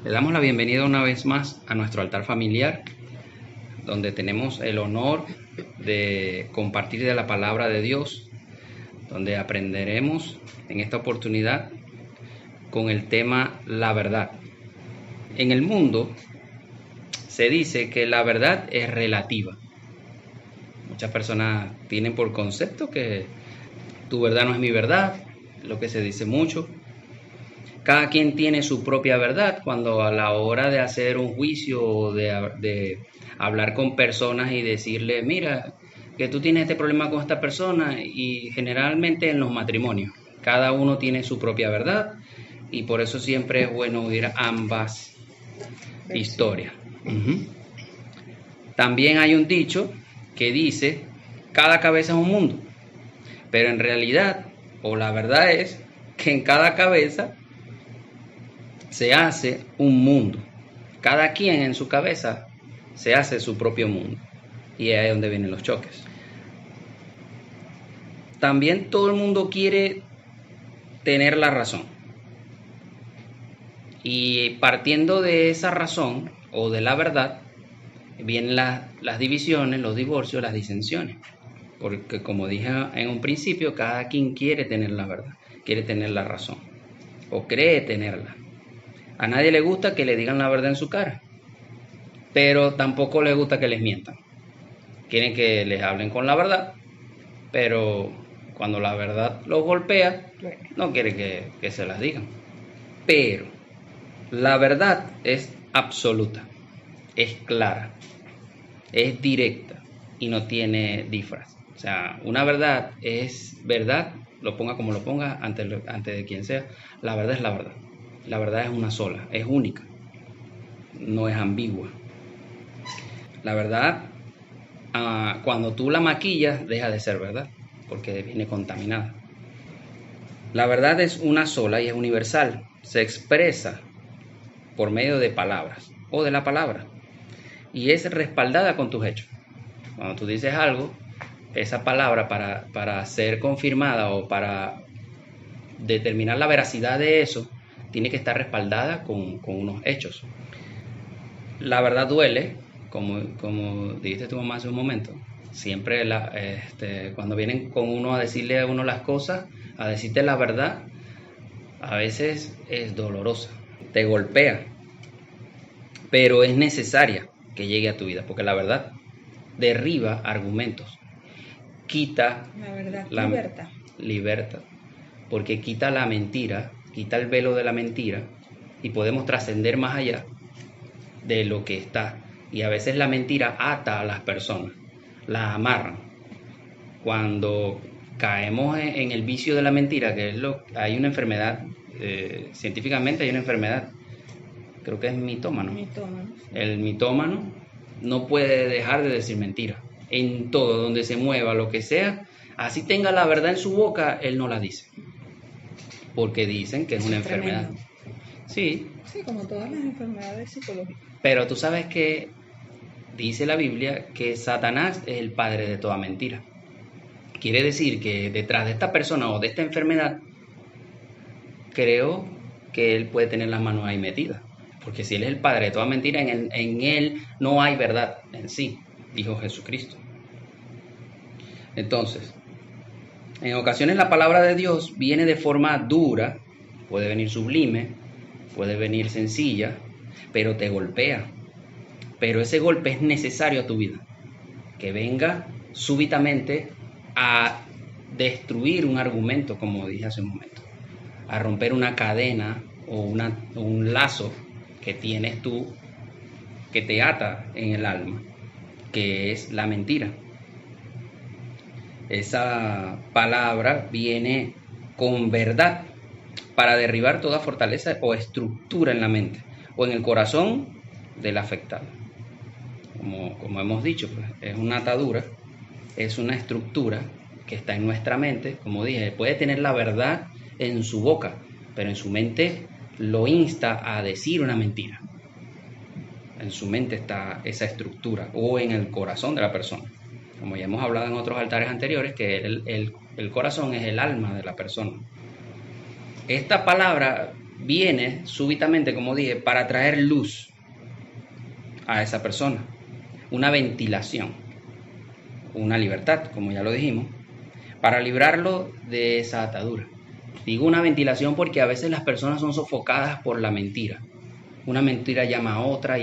Le damos la bienvenida una vez más a nuestro altar familiar, donde tenemos el honor de compartir de la palabra de Dios, donde aprenderemos en esta oportunidad con el tema la verdad. En el mundo se dice que la verdad es relativa. Muchas personas tienen por concepto que tu verdad no es mi verdad, lo que se dice mucho. Cada quien tiene su propia verdad cuando a la hora de hacer un juicio o de hablar con personas y decirle, mira, que tú tienes este problema con esta persona, y generalmente en los matrimonios, cada uno tiene su propia verdad y por eso siempre es bueno oír ambas historias. También hay un dicho que dice, cada cabeza es un mundo, pero en realidad, o la verdad es que en cada cabeza se hace un mundo. Cada quien en su cabeza se hace su propio mundo. Y ahí es donde vienen los choques. También todo el mundo quiere tener la razón. Y partiendo de esa razón o de la verdad, vienen las divisiones, los divorcios, las disensiones. Porque como dije en un principio, cada quien quiere tener la verdad, quiere tener la razón o cree tenerla. A nadie le gusta que le digan la verdad en su cara, pero tampoco le gusta que les mientan. Quieren que les hablen con la verdad, pero cuando la verdad los golpea, no quiere que se las digan. Pero la verdad es absoluta, es clara, es directa y no tiene disfraz. O sea, una verdad es verdad, lo ponga como lo ponga, ante de quien sea, la verdad es la verdad. La verdad es una sola, es única, no es ambigua. La verdad, cuando tú la maquillas, deja de ser verdad, porque viene contaminada. La verdad es una sola y es universal. Se expresa por medio de palabras o de la palabra y es respaldada con tus hechos. Cuando tú dices algo, esa palabra para ser confirmada o para determinar la veracidad de eso, tiene que estar respaldada con unos hechos. La verdad duele, como dijiste tu mamá hace un momento. Siempre cuando vienen con uno a decirle a uno las cosas, a decirte la verdad, a veces es dolorosa, te golpea, pero es necesaria que llegue a tu vida, porque la verdad derriba argumentos, quita la verdad, libertad, porque quita la mentira, quita el velo de la mentira y podemos trascender más allá de lo que está. Y a veces la mentira ata a las personas, las amarran. Cuando caemos en el vicio de la mentira, que es hay una enfermedad, científicamente hay una enfermedad, creo que es mitómano. El mitómano no puede dejar de decir mentira. En todo, donde se mueva, lo que sea, así tenga la verdad en su boca, él no la dice. Porque dicen que es una enfermedad. Sí, como todas las enfermedades psicológicas. Pero tú sabes que dice la Biblia que Satanás es el padre de toda mentira. Quiere decir que detrás de esta persona o de esta enfermedad, creo que él puede tener las manos ahí metidas. Porque si él es el padre de toda mentira, en él no hay verdad en sí, dijo Jesucristo. Entonces, en ocasiones la palabra de Dios viene de forma dura, puede venir sublime, puede venir sencilla, pero te golpea. Pero ese golpe es necesario a tu vida, que venga súbitamente a destruir un argumento, como dije hace un momento, a romper una cadena o un lazo que tienes tú, que te ata en el alma, que es la mentira. Esa palabra viene con verdad para derribar toda fortaleza o estructura en la mente o en el corazón del afectado. Como hemos dicho, pues, es una atadura, es una estructura que está en nuestra mente. Como dije, puede tener la verdad en su boca, pero en su mente lo insta a decir una mentira. En su mente está esa estructura, o en el corazón de la persona. Como ya hemos hablado en otros altares anteriores, que el corazón es el alma de la persona. Esta palabra viene súbitamente, como dije, para traer luz a esa persona, una ventilación, una libertad, como ya lo dijimos, para librarlo de esa atadura. Digo una ventilación porque a veces las personas son sofocadas por la mentira. Una mentira llama a otra,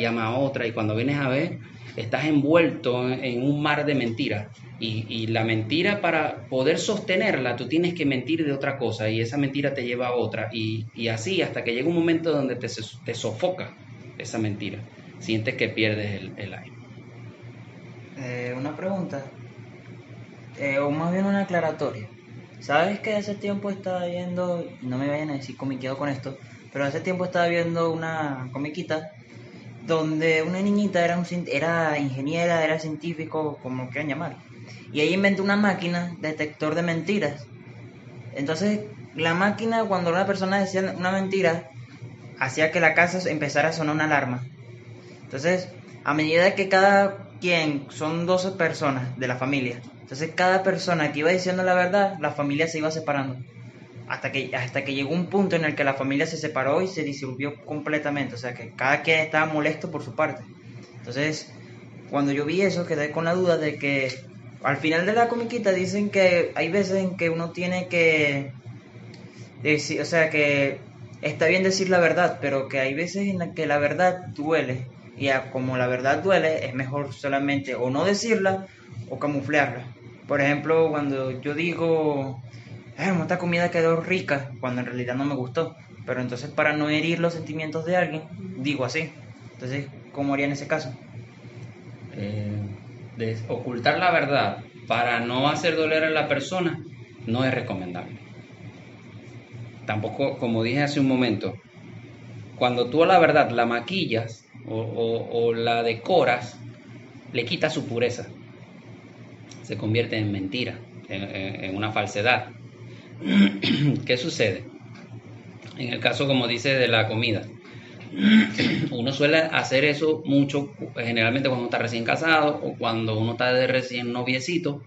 y cuando vienes a ver, estás envuelto en un mar de mentiras. Y la mentira, para poder sostenerla, tú tienes que mentir de otra cosa, y esa mentira te lleva a otra, y así hasta que llega un momento donde te sofoca esa mentira. Sientes que pierdes el aire. Una pregunta, o más bien una aclaratoria. ¿Sabes que hace tiempo estaba viendo, no me vayan a decir comiqueo con esto, pero hace tiempo estaba viendo una comiquita donde una niñita era ingeniera, era científico, como lo quieran llamar, y ella inventó una máquina detector de mentiras. Entonces, la máquina, cuando una persona decía una mentira, hacía que la casa empezara a sonar una alarma. Entonces, a medida que cada quien, son 12 personas de la familia, entonces cada persona que iba diciendo la verdad, la familia se iba separando. Hasta que llegó un punto en el que la familia se separó y se disolvió completamente. O sea que cada quien estaba molesto por su parte. Entonces, cuando yo vi eso, quedé con la duda de que al final de la comiquita dicen que hay veces en que uno tiene que decir, o sea que está bien decir la verdad, pero que hay veces en las que la verdad duele. Y como la verdad duele, es mejor solamente o no decirla o camuflarla. Por ejemplo, cuando yo digo, esta comida quedó rica, cuando en realidad no me gustó. Pero entonces, para no herir los sentimientos de alguien, digo así. Entonces, ¿cómo haría en ese caso? De ocultar la verdad para no hacer doler a la persona no es recomendable. Tampoco, como dije hace un momento, cuando tú a la verdad la maquillas o la decoras, le quitas su pureza, se convierte en mentira, en una falsedad. ¿Qué sucede? En el caso, como dice, de la comida, uno suele hacer eso mucho, generalmente cuando uno está recién casado o cuando uno está de recién noviecito.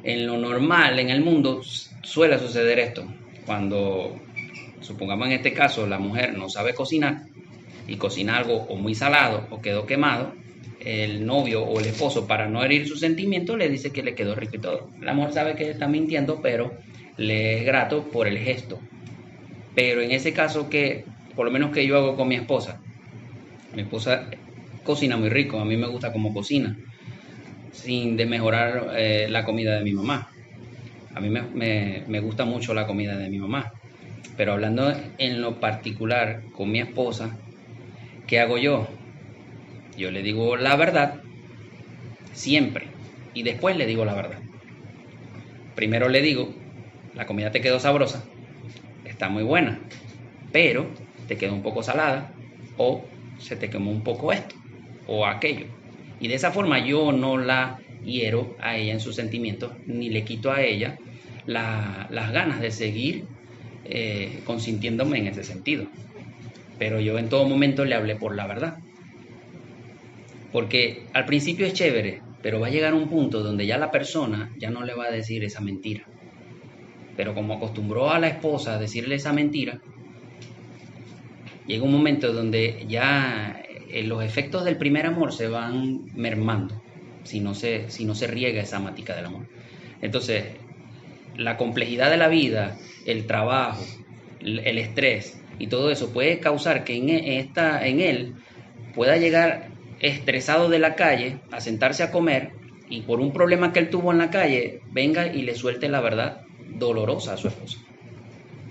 En lo normal, en el mundo, suele suceder esto. Cuando, supongamos en este caso, la mujer no sabe cocinar y cocina algo o muy salado o quedó quemado, el novio o el esposo, para no herir sus sentimientos, le dice que le quedó rico y todo. La mujer sabe que está mintiendo, pero le es grato por el gesto. Pero en ese caso, que por lo menos que yo hago con mi esposa cocina muy rico, a mí me gusta cómo cocina, sin demejorar la comida de mi mamá. A mí me gusta mucho la comida de mi mamá. Pero hablando en lo particular con mi esposa, ¿qué hago yo? Yo le digo la verdad siempre y después le digo la verdad. Primero le digo, la comida te quedó sabrosa, está muy buena, pero te quedó un poco salada o se te quemó un poco esto o aquello. Y de esa forma yo no la hiero a ella en sus sentimientos, ni le quito a ella las ganas de seguir consintiéndome en ese sentido. Pero yo en todo momento le hablé por la verdad. Porque al principio es chévere, pero va a llegar un punto donde ya la persona ya no le va a decir esa mentira. Pero como acostumbró a la esposa a decirle esa mentira, llega un momento donde ya los efectos del primer amor se van mermando si no se riega esa matica del amor. Entonces, la complejidad de la vida, el trabajo, el estrés y todo eso puede causar que en él pueda llegar estresado de la calle a sentarse a comer y por un problema que él tuvo en la calle venga y le suelte la verdad dolorosa a su esposa.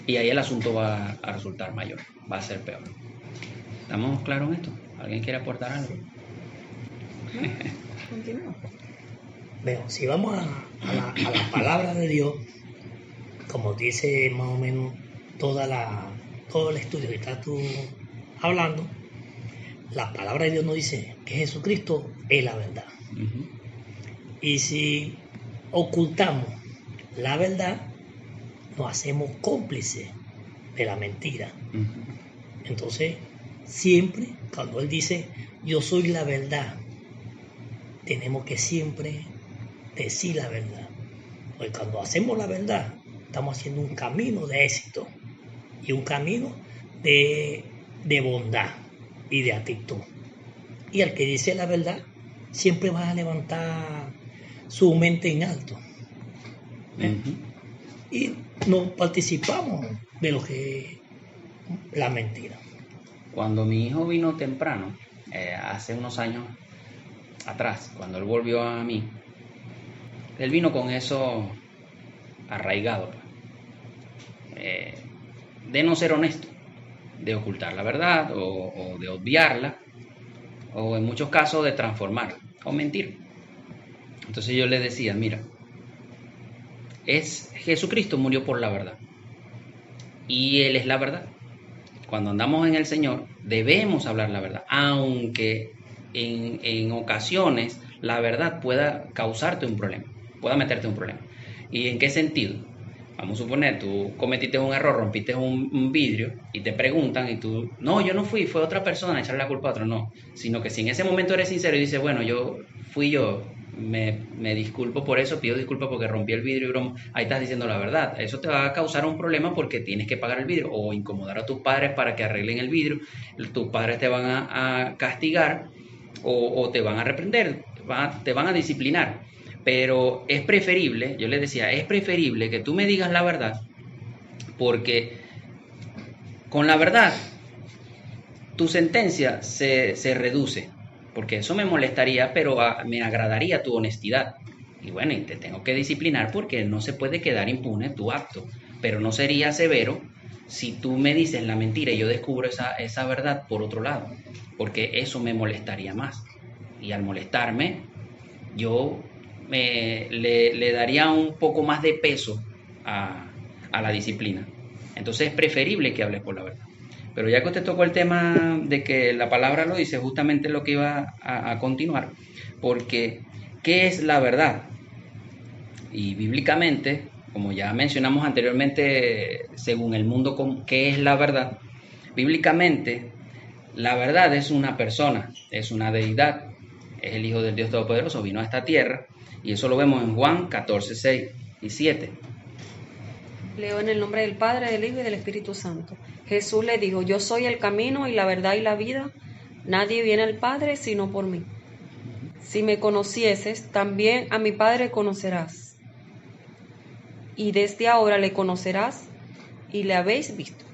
Y ahí el asunto va a resultar mayor, va a ser peor. ¿Estamos claros en esto? ¿Alguien quiere aportar algo? Continúa. Bueno, si vamos a la palabra de Dios, como dice más o menos todo el estudio que estás tú hablando, la palabra de Dios nos dice que Jesucristo es la verdad. Uh-huh. Y si ocultamos la verdad, nos hacemos cómplices de la mentira. Uh-huh. Entonces, siempre, cuando Él dice, yo soy la verdad, tenemos que siempre decir la verdad. Porque cuando hacemos la verdad, estamos haciendo un camino de éxito y un camino de bondad y de actitud. Y al que dice la verdad, siempre va a levantar su mente en alto. Ujú. Y no participamos de lo que es la mentira. Cuando mi hijo vino temprano, hace unos años atrás, cuando él volvió a mí, él vino con eso arraigado, pues, de no ser honesto, de ocultar la verdad o de obviarla, o en muchos casos de transformarla o mentir. Entonces yo le decía, mira, Jesucristo murió por la verdad y Él es la verdad. Cuando andamos en el Señor debemos hablar la verdad, aunque en ocasiones la verdad pueda causarte un problema, pueda meterte un problema. ¿Y en qué sentido? Vamos a suponer, tú cometiste un error, rompiste un vidrio y te preguntan y tú, no, yo no fui, fue otra persona, echarle la culpa a otro, no. Sino que si en ese momento eres sincero y dices, bueno, fui yo, me disculpo por eso, pido disculpas porque rompí el vidrio y broma, ahí estás diciendo la verdad. Eso te va a causar un problema porque tienes que pagar el vidrio o incomodar a tus padres para que arreglen el vidrio. Tus padres te van a castigar o te van a reprender, te van a disciplinar. Pero es preferible, yo les decía, es preferible que tú me digas la verdad, porque con la verdad tu sentencia se reduce, porque eso me molestaría, pero me agradaría tu honestidad. Y bueno, y te tengo que disciplinar porque no se puede quedar impune tu acto, pero no sería severo si tú me dices la mentira y yo descubro esa verdad por otro lado, porque eso me molestaría más. Y al molestarme, yo le daría un poco más de peso a la disciplina. Entonces es preferible que hables por la verdad. Pero ya que usted tocó el tema de que la palabra lo dice, justamente lo que iba a continuar, porque ¿qué es la verdad? Y bíblicamente, como ya mencionamos anteriormente, según el mundo, ¿qué es la verdad? Bíblicamente, la verdad es una persona, es una deidad, es el Hijo del Dios Todopoderoso, vino a esta tierra, y eso lo vemos en Juan 14, 6 y 7. Leo en el nombre del Padre, del Hijo y del Espíritu Santo. Jesús le dijo, yo soy el camino y la verdad y la vida. Nadie viene al Padre sino por mí. Si me conocieses, también a mi Padre conocerás. Y desde ahora le conocerás y le habéis visto.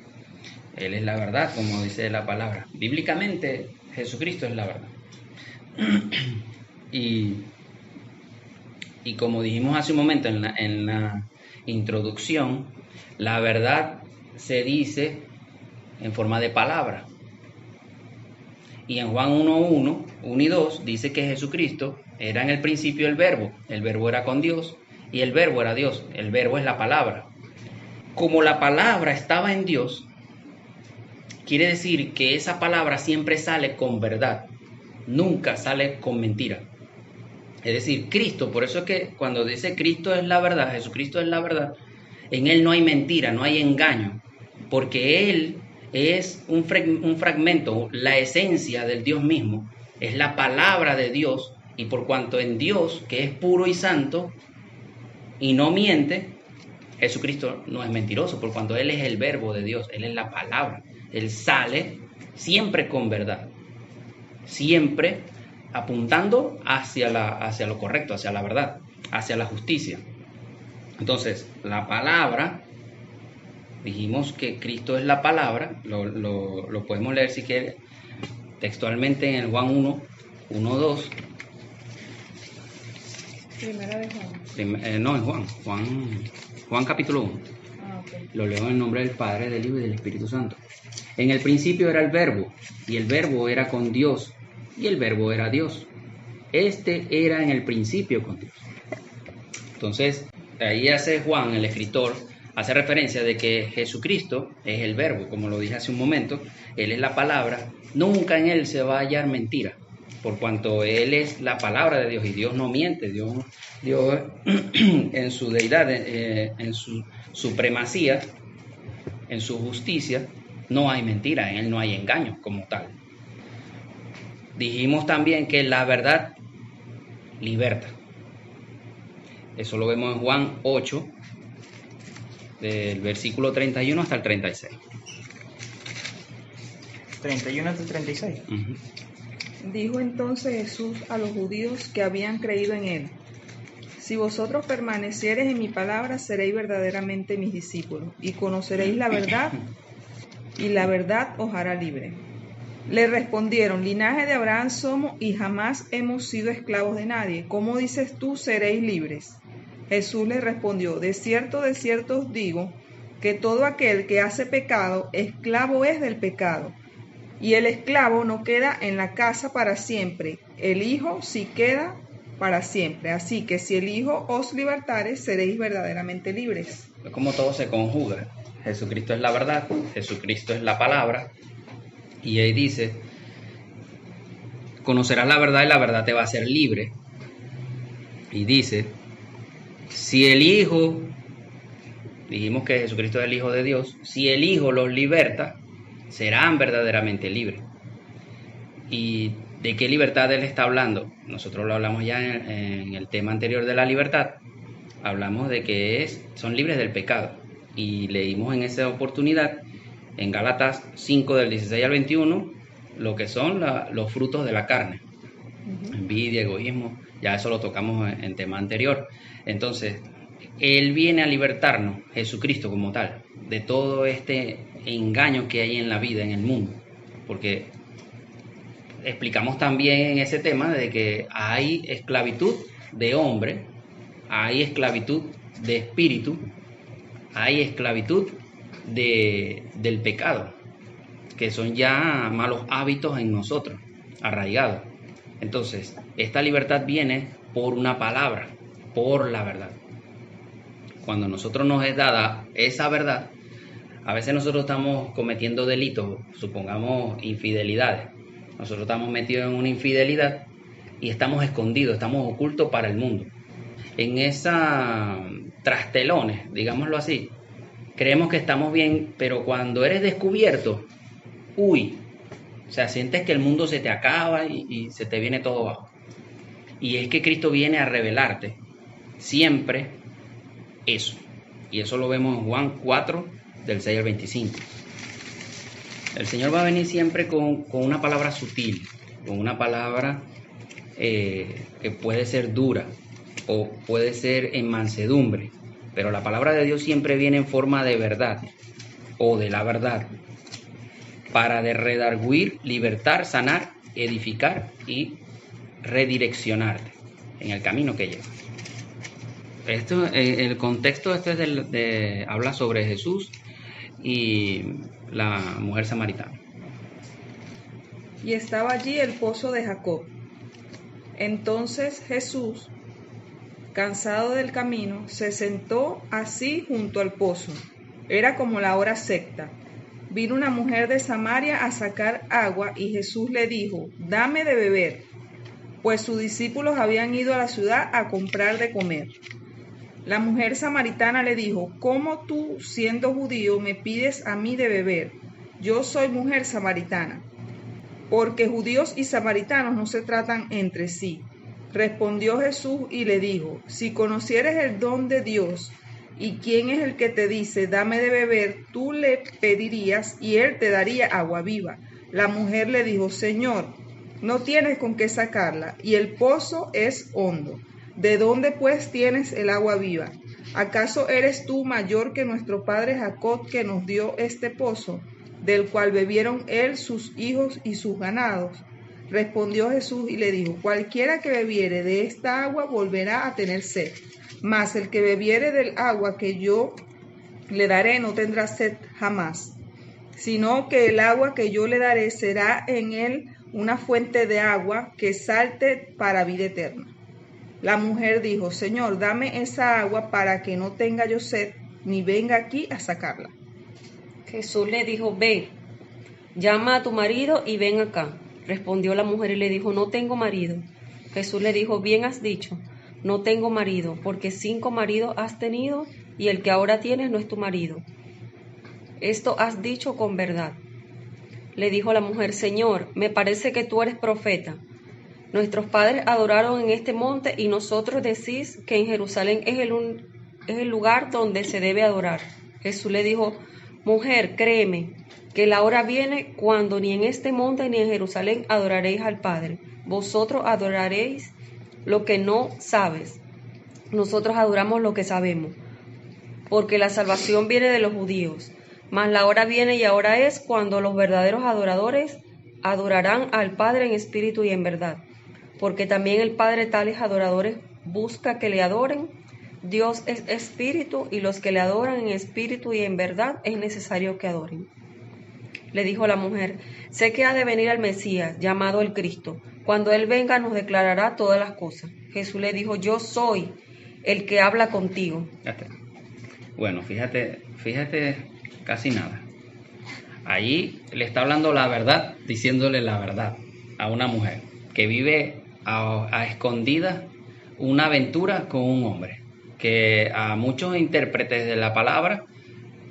Él es la verdad, como dice la palabra. Bíblicamente, Jesucristo es la verdad. Y como dijimos hace un momento en la introducción, la verdad se dice en forma de palabra. Y en Juan 1:1, 1 y 2 dice que Jesucristo era en el principio el verbo era con Dios y el verbo era Dios, el verbo es la palabra. Como la palabra estaba en Dios, quiere decir que esa palabra siempre sale con verdad, nunca sale con mentira. Es decir, Cristo, por eso es que cuando dice Cristo es la verdad, Jesucristo es la verdad, en Él no hay mentira, no hay engaño, porque Él es un fragmento, la esencia del Dios mismo, es la palabra de Dios, y por cuanto en Dios, que es puro y santo, y no miente, Jesucristo no es mentiroso, por cuanto Él es el verbo de Dios, Él es la palabra, Él sale siempre con verdad, siempre apuntando hacia lo correcto, hacia la verdad, hacia la justicia. Entonces, la palabra, dijimos que Cristo es la palabra, lo podemos leer si quiere textualmente en el Juan 1:2. Primera de Juan. No, en Juan capítulo 1. Okay. Lo leo en el nombre del Padre, del Hijo y del Espíritu Santo. En el principio era el verbo, y el verbo era con Dios, y el verbo era Dios. Este era en el principio con Dios. Entonces, ahí hace Juan, el escritor, hace referencia de que Jesucristo es el verbo, como lo dije hace un momento, Él es la palabra, nunca en Él se va a hallar mentira, por cuanto Él es la palabra de Dios y Dios no miente, Dios en su deidad, en su supremacía, en su justicia, no hay mentira, en Él no hay engaño como tal. Dijimos también que la verdad liberta. Eso lo vemos en Juan 8, del versículo 31 hasta el 36. 31 hasta 36. Dijo entonces Jesús a los judíos que habían creído en él: Si vosotros permaneciereis en mi palabra, seréis verdaderamente mis discípulos, y conoceréis la verdad, y la verdad os hará libre. Le respondieron: Linaje de Abraham somos, y jamás hemos sido esclavos de nadie. ¿Cómo dices tú, seréis libres? Jesús les respondió: de cierto os digo, que todo aquel que hace pecado, esclavo es del pecado. Y el esclavo no queda en la casa para siempre, el Hijo sí queda para siempre. Así que si el Hijo os libertare, seréis verdaderamente libres. Es como todo se conjuga. Jesucristo es la verdad, Jesucristo es la palabra, y ahí dice: conocerás la verdad y la verdad te va a hacer libre. Y dice: si el Hijo, dijimos que Jesucristo es el Hijo de Dios, si el Hijo los liberta, serán verdaderamente libres. ¿Y de qué libertad Él está hablando? Nosotros lo hablamos ya en el tema anterior de la libertad. Hablamos de que son libres del pecado. Y leímos en esa oportunidad, en Gálatas 5, del 16 al 21, lo que son los frutos de la carne. Envidia, egoísmo, ya eso lo tocamos en tema anterior. Entonces, Él viene a libertarnos, Jesucristo como tal, de todo este engaño que hay en la vida, en el mundo. Porque explicamos también en ese tema de que hay esclavitud de hombre, hay esclavitud de espíritu, hay esclavitud del pecado, que son ya malos hábitos en nosotros, arraigados. Entonces, esta libertad viene por una palabra, por la verdad. Cuando nosotros nos es dada esa verdad, a veces nosotros estamos cometiendo delitos, supongamos infidelidades. Nosotros estamos metidos en una infidelidad y estamos escondidos, estamos ocultos para el mundo. En esa trastelones, digámoslo así, creemos que estamos bien, pero cuando eres descubierto, o sea, sientes que el mundo se te acaba y se te viene todo abajo. Y es que Cristo viene a revelarte siempre eso. Y eso lo vemos en Juan 4, del 6 al 25. El Señor va a venir siempre con una palabra sutil, con una palabra que puede ser dura o puede ser en mansedumbre, pero la palabra de Dios siempre viene en forma de verdad o de la verdad, para de redarguir, libertar, sanar, edificar y redireccionarte en el camino que llevas. Esto, el contexto habla sobre Jesús y la mujer samaritana. Y estaba allí el pozo de Jacob. Entonces Jesús, cansado del camino, se sentó así junto al pozo. Era como la hora sexta. Vino una mujer de Samaria a sacar agua y Jesús le dijo: dame de beber, pues sus discípulos habían ido a la ciudad a comprar de comer. La mujer samaritana le dijo: ¿cómo tú, siendo judío, me pides a mí de beber? Yo soy mujer samaritana. Porque judíos y samaritanos no se tratan entre sí. Respondió Jesús y le dijo: si conocieres el don de Dios, y quién es el que te dice dame de beber, tú le pedirías y él te daría agua viva. La mujer le dijo: Señor, no tienes con qué sacarla, y el pozo es hondo. ¿De dónde pues tienes el agua viva? ¿Acaso eres tú mayor que nuestro padre Jacob, que nos dio este pozo, del cual bebieron él, sus hijos y sus ganados? Respondió Jesús y le dijo: cualquiera que bebiere de esta agua volverá a tener sed, mas el que bebiere del agua que yo le daré no tendrá sed jamás, sino que el agua que yo le daré será en él una fuente de agua que salte para vida eterna. La mujer dijo: Señor, dame esa agua para que no tenga yo sed, ni venga aquí a sacarla. Jesús le dijo: ve, llama a tu marido y ven acá. Respondió la mujer y le dijo: no tengo marido. Jesús le dijo: bien has dicho, no tengo marido, porque 5 maridos has tenido y el que ahora tienes no es tu marido. Esto has dicho con verdad. Le dijo la mujer: Señor, me parece que tú eres profeta. Nuestros padres adoraron en este monte y nosotros decís que en Jerusalén es el lugar donde se debe adorar. Jesús le dijo: mujer, créeme, que la hora viene cuando ni en este monte ni en Jerusalén adoraréis al Padre. Vosotros adoraréis lo que no sabes. Nosotros adoramos lo que sabemos, porque la salvación viene de los judíos. Mas la hora viene y ahora es cuando los verdaderos adoradores adorarán al Padre en espíritu y en verdad, porque también el Padre tales adoradores busca que le adoren. Dios es espíritu, y los que le adoran en espíritu y en verdad es necesario que adoren. Le dijo la mujer: sé que ha de venir el Mesías, llamado el Cristo. Cuando Él venga nos declarará todas las cosas. Jesús le dijo: yo soy el que habla contigo. Bueno, fíjate, casi nada. Allí le está hablando la verdad, diciéndole la verdad a una mujer que vive a escondidas una aventura con un hombre, que a muchos intérpretes de la palabra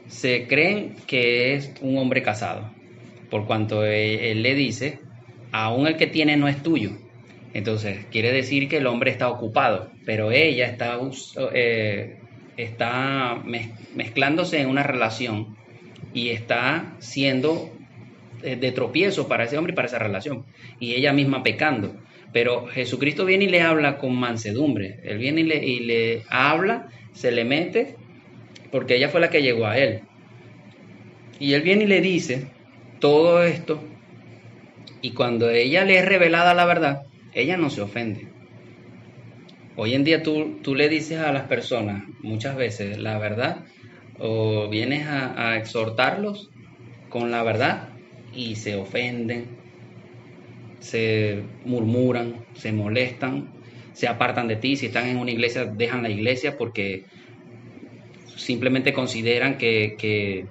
se creen que es un hombre casado, por cuanto él le dice: aún el que tiene no es tuyo. Entonces quiere decir que el hombre está ocupado, pero ella está mezclándose en una relación y está siendo de tropiezo para ese hombre y para esa relación, y ella misma pecando. Pero Jesucristo viene y le habla con mansedumbre. Él viene y le habla, se le mete, porque ella fue la que llegó a él. Y él viene y le dice todo esto, y cuando ella le es revelada la verdad, ella no se ofende. Hoy en día tú le dices a las personas muchas veces la verdad, o vienes a exhortarlos con la verdad y se ofenden, se murmuran, se molestan, se apartan de ti. Si están en una iglesia, dejan la iglesia porque simplemente consideran que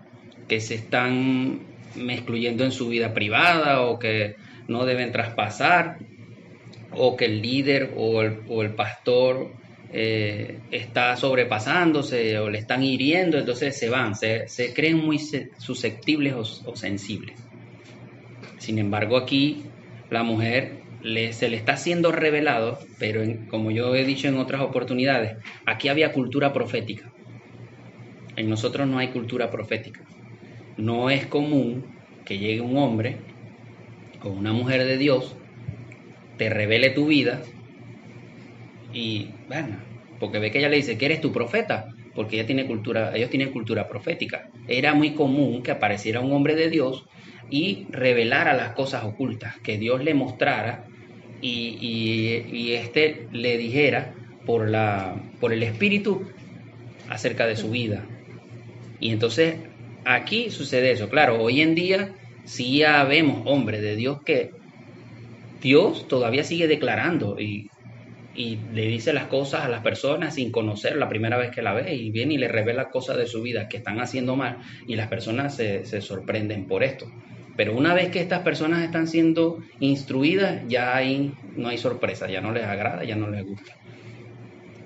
se están excluyendo en su vida privada, o que no deben traspasar, o que el líder o el pastor está sobrepasándose o le están hiriendo. Entonces se van, se creen muy susceptibles o sensibles. Sin embargo, aquí la mujer se le está siendo revelado, pero como yo he dicho en otras oportunidades, aquí había cultura profética. En nosotros no hay cultura profética. No es común que llegue un hombre o una mujer de Dios, te revele tu vida y, bueno, porque ve que ella le dice que eres tu profeta, porque ellos tienen cultura profética. Era muy común que apareciera un hombre de Dios y revelara las cosas ocultas, que Dios le mostrara y éste le dijera por el Espíritu acerca de su vida. Y entonces aquí sucede eso. Claro, hoy en día sí ya vemos hombres de Dios que Dios todavía sigue declarando y le dice las cosas a las personas sin conocer la primera vez que la ve, y viene y le revela cosas de su vida que están haciendo mal, y las personas se sorprenden por esto. Pero una vez que estas personas están siendo instruidas, ya ahí no hay sorpresa, ya no les agrada, ya no les gusta.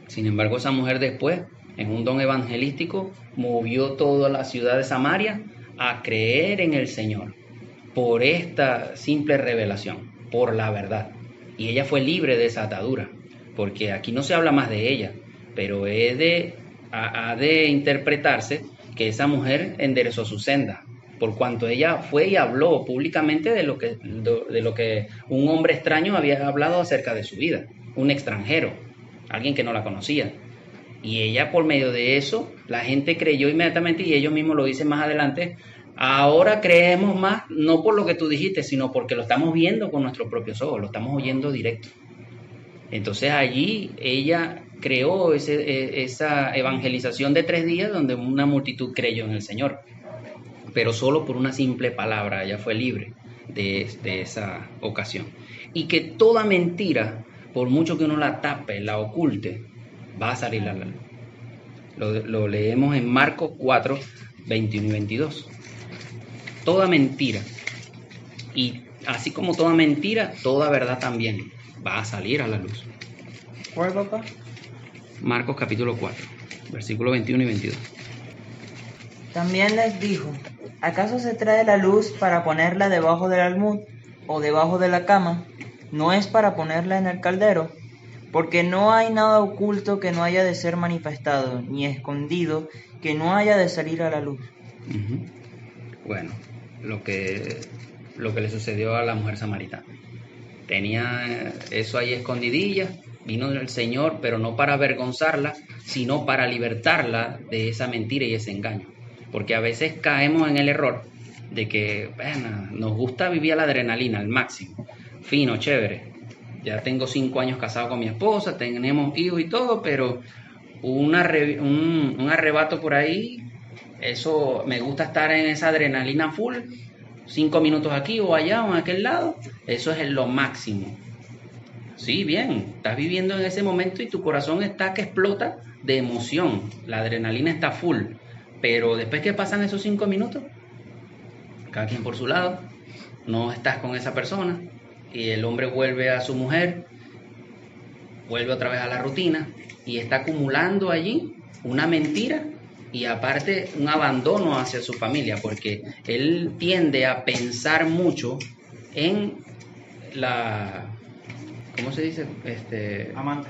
Sin embargo, esa mujer después, en un don evangelístico, movió toda la ciudad de Samaria a creer en el Señor por esta simple revelación, por la verdad. Y ella fue libre de esa atadura, porque aquí no se habla más de ella, pero ha de interpretarse que esa mujer enderezó su senda, por cuanto ella fue y habló públicamente de lo que un hombre extraño había hablado acerca de su vida, un extranjero, alguien que no la conocía. Y ella, por medio de eso, la gente creyó inmediatamente, y ellos mismos lo dicen más adelante: ahora creemos más, no por lo que tú dijiste, sino porque lo estamos viendo con nuestros propios ojos, lo estamos oyendo directo. Entonces allí ella creó esa evangelización de 3 días donde una multitud creyó en el Señor, pero solo por una simple palabra. Ella fue libre de esa ocasión. Y que toda mentira, por mucho que uno la tape, la oculte, va a salir a la luz. Lo leemos en Marcos 4, 21 y 22. Toda mentira, y así como toda mentira, toda verdad también va a salir a la luz. ¿Cuál, papá? Marcos capítulo 4, versículos 21 y 22. También les dijo: ¿acaso se trae la luz para ponerla debajo del almud o debajo de la cama? ¿No es para ponerla en el caldero? Porque no hay nada oculto que no haya de ser manifestado, ni escondido que no haya de salir a la luz. Bueno, lo que le sucedió a la mujer samaritana. Tenía eso ahí escondidilla, vino el Señor, pero no para avergonzarla, sino para libertarla de esa mentira y ese engaño. Porque a veces caemos en el error de que, bueno, nos gusta vivir la adrenalina al máximo, fino, chévere. Ya tengo 5 años casado con mi esposa, tenemos hijos y todo, pero un arrebato por ahí, eso, me gusta estar en esa adrenalina full, 5 minutos aquí o allá o en aquel lado, eso es lo máximo. Sí, bien, estás viviendo en ese momento y tu corazón está que explota de emoción, la adrenalina está full, pero después que pasan esos 5 minutos, cada quien por su lado, no estás con esa persona y el hombre vuelve a su mujer, vuelve otra vez a la rutina y está acumulando allí una mentira y aparte un abandono hacia su familia, porque él tiende a pensar mucho en la... ¿Cómo se dice? Amante.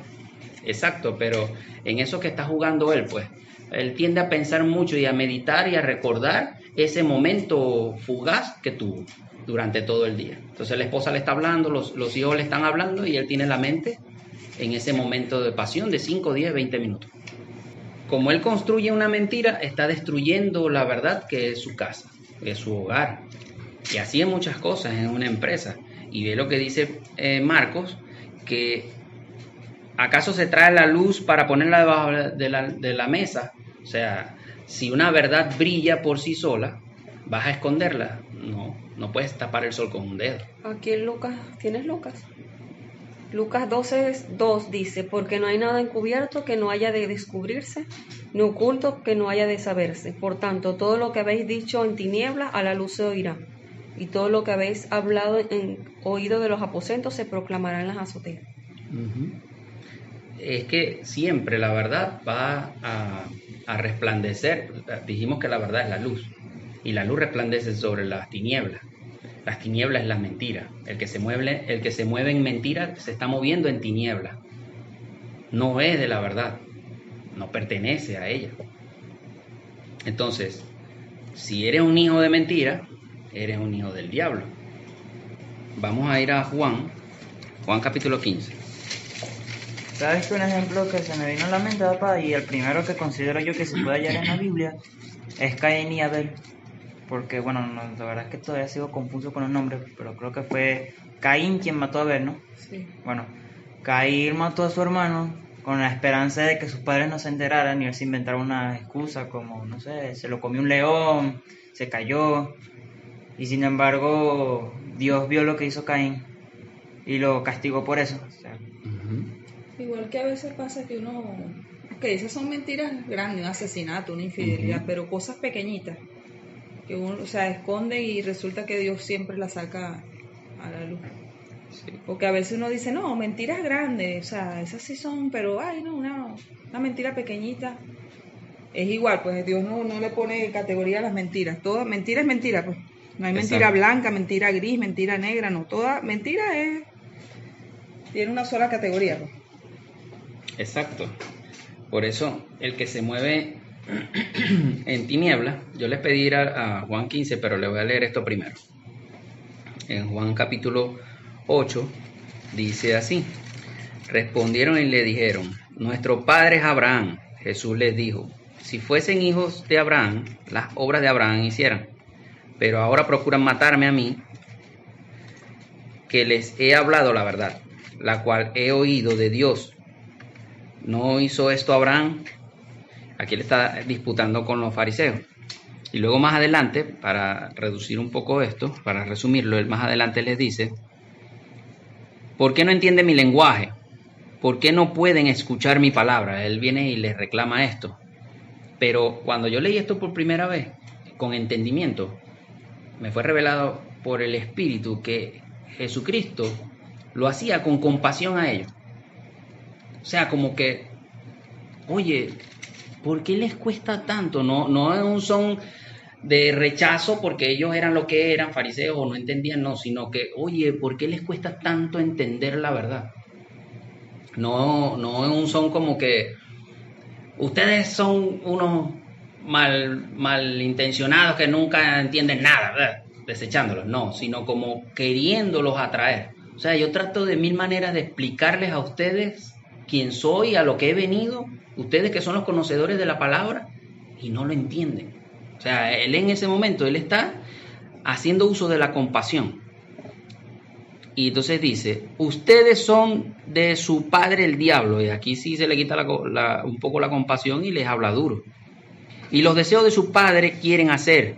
Exacto, pero en eso que está jugando él, pues, él tiende a pensar mucho y a meditar y a recordar ese momento fugaz que tuvo durante todo el día. Entonces la esposa le está hablando, los hijos le están hablando y él tiene la mente en ese momento de pasión de 5, 10, 20 minutos. Como él construye una mentira, está destruyendo la verdad que es su casa, que es su hogar. Y así en muchas cosas en una empresa. Y ve lo que dice Marcos, que ¿acaso se trae la luz para ponerla debajo de la mesa? O sea, si una verdad brilla por sí sola, ¿vas a esconderla? No puedes tapar el sol con un dedo. Aquí en Lucas, ¿tienes Lucas? Lucas 12:2 dice, porque no hay nada encubierto que no haya de descubrirse, ni oculto que no haya de saberse. Por tanto, todo lo que habéis dicho en tinieblas, a la luz se oirá. Y todo lo que habéis hablado en oído de los aposentos se proclamará en las azoteas. Es que siempre la verdad va a resplandecer. Dijimos que la verdad es la luz. Y la luz resplandece sobre las tinieblas. Las tinieblas es la mentira. El que se mueve en mentira se está moviendo en tinieblas. No es de la verdad. No pertenece a ella. Entonces, si eres un hijo de mentira, eres un hijo del diablo. Vamos a ir a Juan capítulo 15. ¿Sabes que un ejemplo que se me vino a la mente, papá? Y el primero que considero yo que se puede hallar en la Biblia es Caín y Abel. Porque, bueno, la verdad es que todavía sigo confuso con los nombres, pero creo que fue Caín quien mató a Abel, ¿no? Sí. Bueno, Caín mató a su hermano con la esperanza de que sus padres no se enteraran y él se inventara una excusa como, no sé, se lo comió un león, se cayó. Y sin embargo, Dios vio lo que hizo Caín y lo castigó por eso. O sea, Igual que a veces pasa que uno, ok, esas son mentiras grandes, un asesinato, una infidelidad, pero cosas pequeñitas que uno, o sea, esconde y resulta que Dios siempre las saca a la luz. Sí. Porque a veces uno dice, no, mentiras grandes, o sea, esas sí son, pero ay, no, una mentira pequeñita. Es igual, pues Dios no le pone categoría a las mentiras. Toda mentira es mentira, pues. No hay mentira Exacto. blanca, mentira gris, mentira negra, no. Toda mentira tiene una sola categoría, pues. Exacto. Por eso, el que se mueve en tinieblas, yo les pedí ir a Juan 15, pero le voy a leer esto primero. En Juan capítulo 8 dice así: respondieron y le dijeron, nuestro padre es Abraham. Jesús les dijo, si fuesen hijos de Abraham, las obras de Abraham hicieran. Pero ahora procuran matarme a mí, que les he hablado la verdad, la cual he oído de Dios. ¿No hizo esto Abraham? Aquí le está disputando con los fariseos. Y luego más adelante, para reducir un poco esto, para resumirlo, él más adelante les dice, ¿por qué no entienden mi lenguaje? ¿Por qué no pueden escuchar mi palabra? Él viene y les reclama esto. Pero cuando yo leí esto por primera vez, con entendimiento, me fue revelado por el Espíritu que Jesucristo lo hacía con compasión a ellos. O sea, como que, oye, ¿por qué les cuesta tanto? No es un son de rechazo porque ellos eran lo que eran, fariseos, o no entendían, no, sino que, oye, ¿por qué les cuesta tanto entender la verdad? No es un son como que ustedes son unos malintencionados que nunca entienden nada, ¿verdad? desechándolos, no, sino como queriéndolos atraer. O sea, yo trato de mil maneras de explicarles a ustedes quién soy, a lo que he venido, ustedes que son los conocedores de la palabra, y no lo entienden. O sea, él en ese momento, él está haciendo uso de la compasión. Y entonces dice, ustedes son de su padre el diablo, y aquí sí se le quita un poco la compasión y les habla duro. Y los deseos de su padre quieren hacer.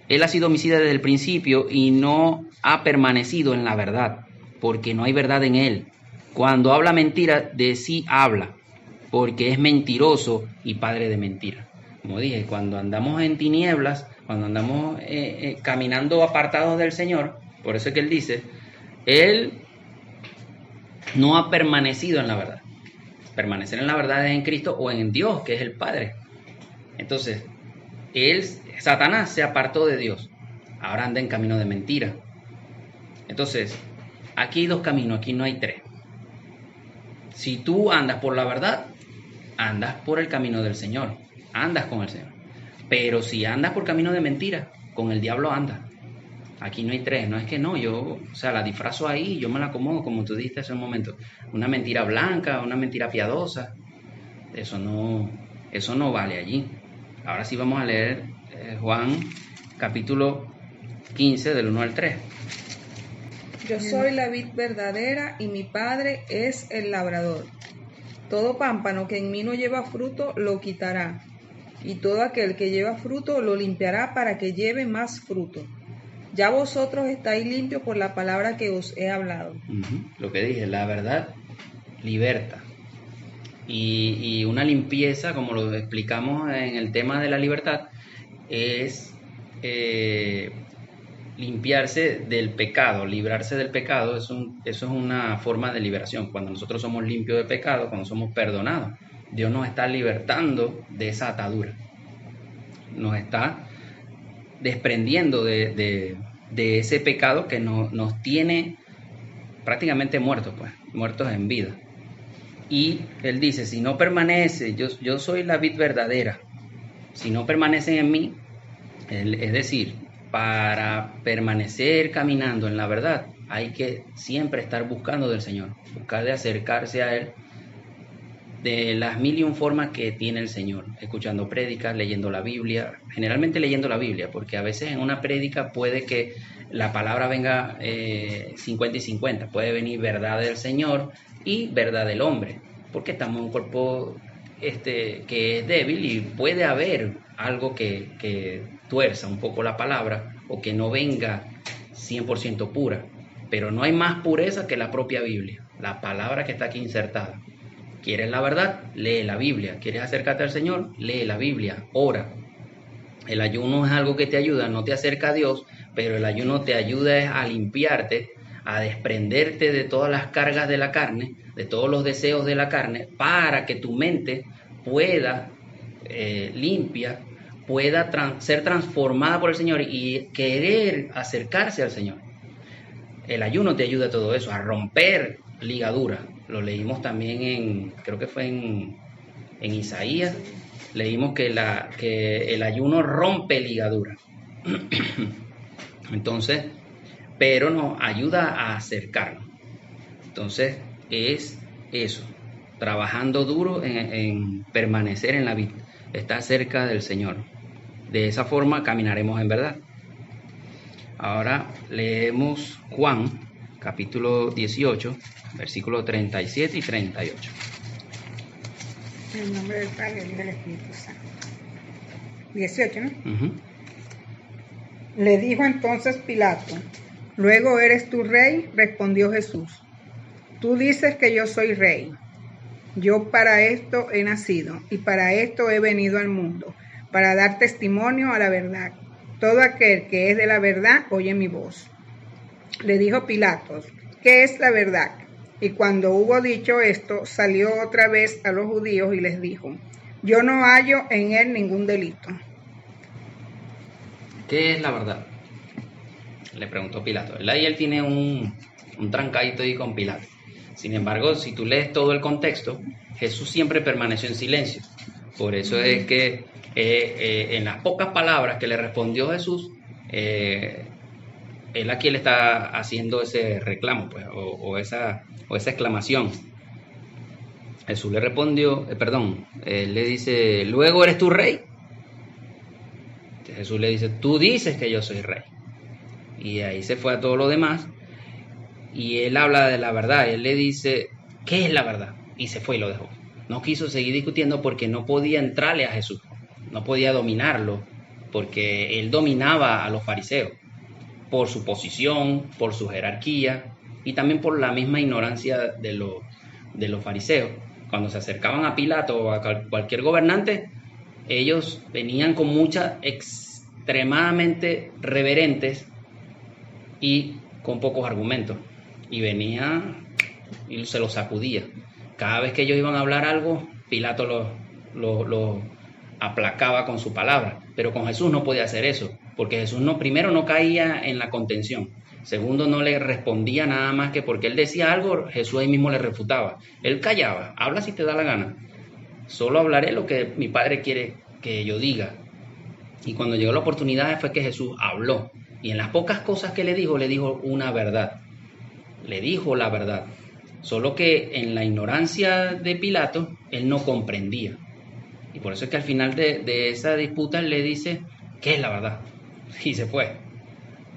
Él ha sido homicida desde el principio y no ha permanecido en la verdad, porque no hay verdad en él. Cuando habla mentira, de sí habla, porque es mentiroso y padre de mentira. Como dije, cuando andamos en tinieblas, cuando andamos caminando apartados del Señor, por eso es que él dice, él no ha permanecido en la verdad. Permanecer en la verdad es en Cristo o en Dios, que es el Padre. Entonces, Satanás se apartó de Dios, ahora anda en camino de mentira. Entonces, aquí hay dos caminos, aquí no hay tres. Si tú andas por la verdad, andas por el camino del Señor, andas con el Señor. Pero si andas por camino de mentira, con el diablo andas. Aquí no hay tres, no es que no, yo, o sea, la disfrazo ahí, yo me la acomodo, como tú dijiste hace un momento. Una mentira blanca, una mentira piadosa, eso no vale allí. Ahora sí vamos a leer Juan capítulo 15 del 1 al 3. Yo soy la vid verdadera y mi Padre es el labrador. Todo pámpano que en mí no lleva fruto lo quitará, y todo aquel que lleva fruto lo limpiará para que lleve más fruto. Ya vosotros estáis limpios por la palabra que os he hablado. Lo que dije, la verdad liberta. Y una limpieza, como lo explicamos en el tema de la libertad, es limpiarse del pecado, librarse del pecado, eso es una forma de liberación. Cuando nosotros somos limpios de pecado, cuando somos perdonados, Dios nos está libertando de esa atadura, nos está desprendiendo de ese pecado que nos tiene prácticamente muertos, pues, muertos en vida. Y él dice, si no permanece, yo soy la vid verdadera, si no permanecen en mí, es decir, para permanecer caminando en la verdad, hay que siempre estar buscando del Señor, buscar de acercarse a Él de las mil y un formas que tiene el Señor, escuchando prédicas, leyendo la Biblia, generalmente leyendo la Biblia, porque a veces en una prédica puede que la palabra venga 50 y 50, puede venir verdad del Señor y verdad del hombre, porque estamos en un cuerpo que es débil y puede haber algo que tuerza un poco la palabra o que no venga 100% pura, pero no hay más pureza que la propia Biblia, la palabra que está aquí insertada. ¿Quieres la verdad? Lee la Biblia. ¿Quieres acercarte al Señor? Lee la Biblia, ora. El ayuno es algo que te ayuda, no te acerca a Dios, pero el ayuno te ayuda a limpiarte, a desprenderte de todas las cargas de la carne, de todos los deseos de la carne, para que tu mente pueda limpia, pueda ser transformada por el Señor y querer acercarse al Señor. El ayuno te ayuda a todo eso, a romper ligaduras. Lo leímos también creo que fue en Isaías, leímos que el ayuno rompe ligaduras. Entonces, pero nos ayuda a acercarnos. Entonces, es eso, trabajando duro en permanecer en la vida, estar cerca del Señor. De esa forma caminaremos en verdad. Ahora leemos Juan, capítulo 18, versículos 37 y 38. En el nombre del Padre, del Hijo y del Espíritu Santo. 18, ¿no? Le dijo entonces Pilato, ¿luego eres tú rey? Respondió Jesús. Tú dices que yo soy rey. Yo para esto he nacido y para esto he venido al mundo, para dar testimonio a la verdad. Todo aquel que es de la verdad oye mi voz. Le dijo Pilato, ¿qué es la verdad? Y cuando hubo dicho esto, salió otra vez a los judíos y les dijo, yo no hallo en él ningún delito. ¿Qué es la verdad? Le preguntó Pilato. Ahí él tiene un trancadito ahí con Pilato. Sin embargo, si tú lees todo el contexto, Jesús siempre permaneció en silencio. Por eso es que en las pocas palabras que le respondió Jesús, él aquí le está haciendo ese reclamo, pues, o esa exclamación. Jesús le respondió, él le dice, luego eres tú rey. Jesús le dice, tú dices que yo soy rey. Y ahí se fue a todo lo demás. Y él habla de la verdad. Él le dice, ¿qué es la verdad? Y se fue y lo dejó. No quiso seguir discutiendo porque no podía entrarle a Jesús. No podía dominarlo porque él dominaba a los fariseos por su posición, por su jerarquía y también por la misma ignorancia de los fariseos. Cuando se acercaban a Pilato o a cualquier gobernante, ellos venían con muchas extremadamente reverentes y con pocos argumentos. Y venía y se los sacudía. Cada vez que ellos iban a hablar algo, Pilato los aplacaba con su palabra. Pero con Jesús no podía hacer eso, porque Jesús primero no caía en la contención. Segundo, no le respondía nada más que porque él decía algo, Jesús ahí mismo le refutaba. Él callaba, habla si te da la gana. Solo hablaré lo que mi Padre quiere que yo diga. Y cuando llegó la oportunidad fue que Jesús habló. Y en las pocas cosas que le dijo una verdad. Le dijo la verdad. Solo que en la ignorancia de Pilato, él no comprendía. Y por eso es que al final de esa disputa él le dice, ¿qué es la verdad? Y se fue.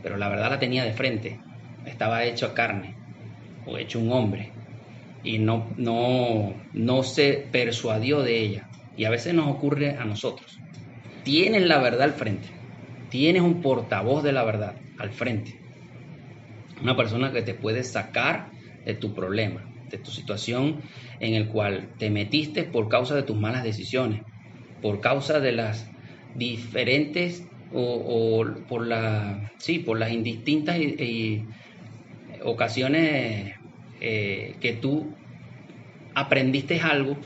Pero la verdad la tenía de frente. Estaba hecho carne o hecho un hombre. Y no se persuadió de ella. Y a veces nos ocurre a nosotros. Tienes la verdad al frente. Tienes un portavoz de la verdad al frente. Una persona que te puede sacar de tu problema, de tu situación en el cual te metiste por causa de tus malas decisiones, por causa de las diferentes o por las indistintas y ocasiones que tú aprendiste algo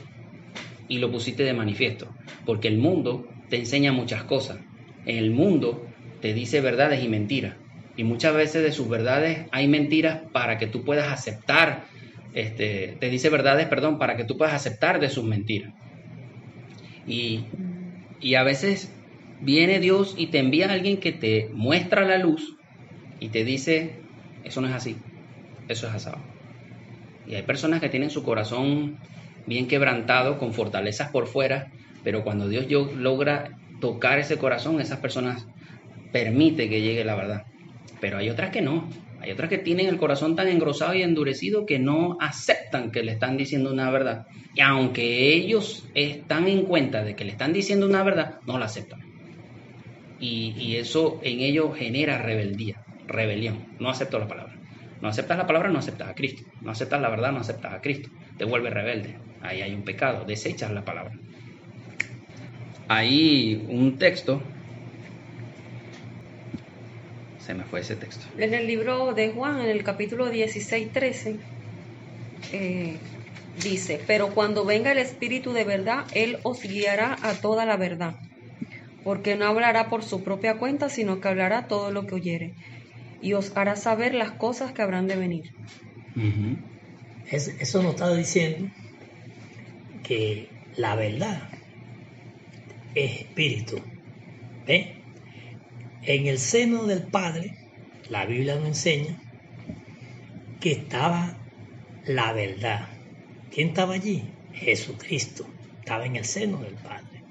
y lo pusiste de manifiesto, porque el mundo te enseña muchas cosas. En el mundo te dice verdades y mentiras, y muchas veces de sus verdades hay mentiras para que tú puedas aceptar, te dice verdades, para que tú puedas aceptar de sus mentiras. Y a veces viene Dios y te envía a alguien que te muestra la luz y te dice, eso no es así, eso es asado. Y hay personas que tienen su corazón bien quebrantado, con fortalezas por fuera, pero cuando Dios logra tocar ese corazón, esas personas permite que llegue la verdad. Pero hay otras que no, hay otras que tienen el corazón tan engrosado y endurecido que no aceptan que le están diciendo una verdad. Y aunque ellos están en cuenta de que le están diciendo una verdad, no la aceptan. Y eso en ellos genera rebelión. No acepto la palabra. No aceptas la palabra, no aceptas a Cristo. No aceptas la verdad, no aceptas a Cristo. Te vuelves rebelde. Ahí hay un pecado. Desechas la palabra. Hay un texto. Se me fue ese texto. En el libro de Juan, en el capítulo 16-13, dice, pero cuando venga el Espíritu de verdad, Él os guiará a toda la verdad, porque no hablará por su propia cuenta, sino que hablará todo lo que oyere, y os hará saber las cosas que habrán de venir. Uh-huh. Eso nos está diciendo que la verdad es espíritu. ¿Ves? En el seno del Padre, la Biblia nos enseña que estaba la verdad. ¿Quién estaba allí? Jesucristo. Estaba en el seno del Padre.